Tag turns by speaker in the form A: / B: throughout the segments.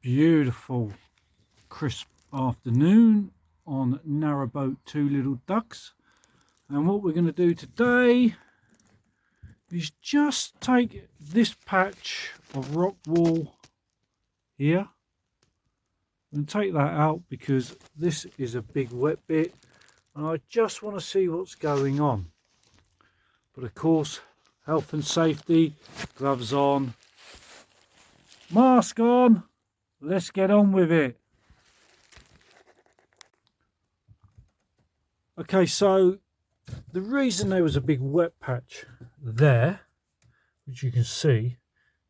A: beautiful crisp afternoon on Narrowboat Two Little Ducks, and what we're going to do today is just take this patch of rock wall here and take that out because this is a big wet bit and I just want to see what's going on. But of course, health and safety, gloves on, mask on, let's get on with it. Okay, so the reason there was a big wet patch there, which you can see,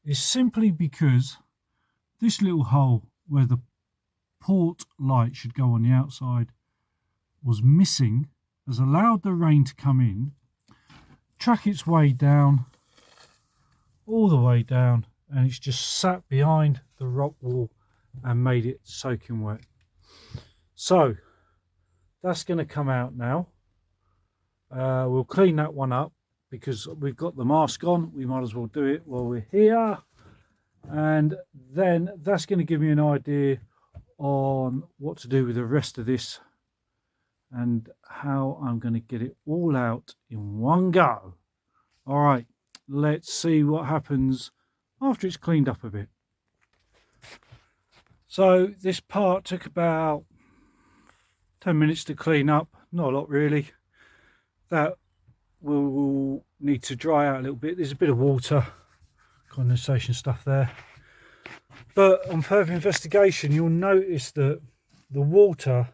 A: is simply because this little hole where the port light should go on the outside was missing, has allowed the rain to come in, track its way down, all the way down, and it's just sat behind the rock wall and made it soaking wet. So that's going to come out now. We'll clean that one up because we've got the mask on. We might as well do it while we're here, and then that's going to give me an idea on what to do with the rest of this and how I'm going to get it all out in one go. All right, let's see what happens after it's cleaned up a bit. So this part took about 10 minutes to clean up, not a lot really. That will need to dry out a little bit. There's a bit of water, condensation stuff there. But on further investigation, you'll notice that the water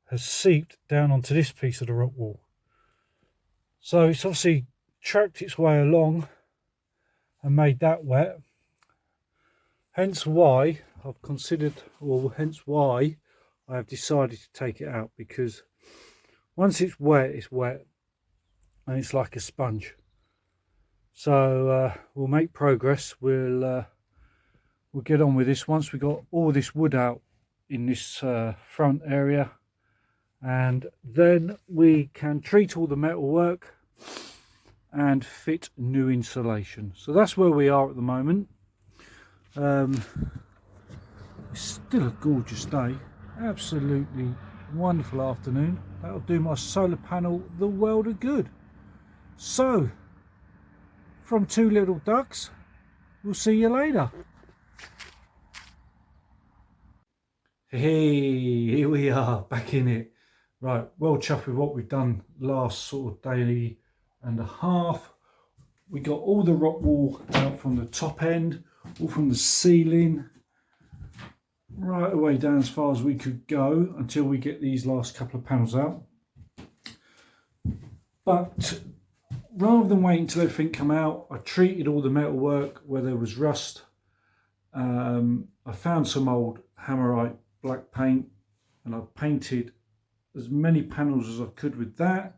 A: has seeped down onto this piece of the rock wall. So it's obviously tracked its way along and made that wet. Hence why I've considered, or hence why I have decided to take it out, because once it's wet and it's like a sponge. So we'll make progress. We'll get on with this once we got all this wood out in this front area, and then we can treat all the metal work and fit new insulation. So that's where we are at the moment. It's still a gorgeous day, absolutely wonderful afternoon. That'll do my solar panel the world of good. So from Two Little Ducks, we'll see you later. Hey, here we are back in it. Right, well chuffed with what we've done last sort of day and a half. We got all the rock wall out from the top end, all from the ceiling, right away down as far as we could go until we get these last couple of panels out. But rather than waiting until everything come out, I treated all the metal work where there was rust. I found some old Hammerite black paint and I painted as many panels as I could with that.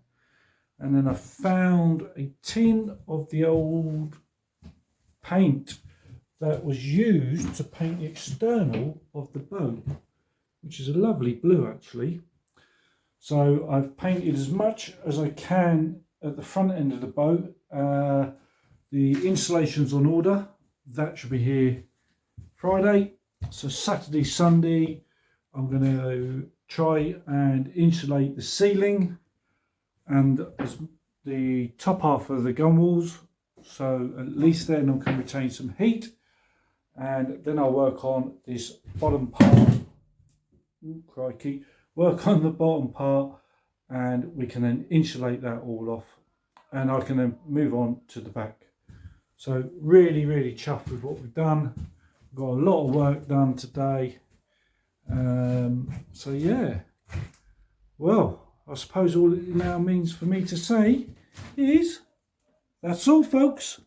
A: And then I found a tin of the old paint that was used to paint the external of the boat, which is a lovely blue actually. So I've painted as much as I can at the front end of the boat. The insulation's on order. That should be here Friday. So Saturday, Sunday, I'm going to try and insulate the ceiling and the top half of the gun walls. So at least then I can retain some heat. And then I'll work on this bottom part. Ooh, crikey. Work on the bottom part and we can then insulate that all off. And I can then move on to the back. So really, really chuffed with what we've done. We've got a lot of work done today. So yeah, well, I suppose all it now means for me to say is, that's all folks.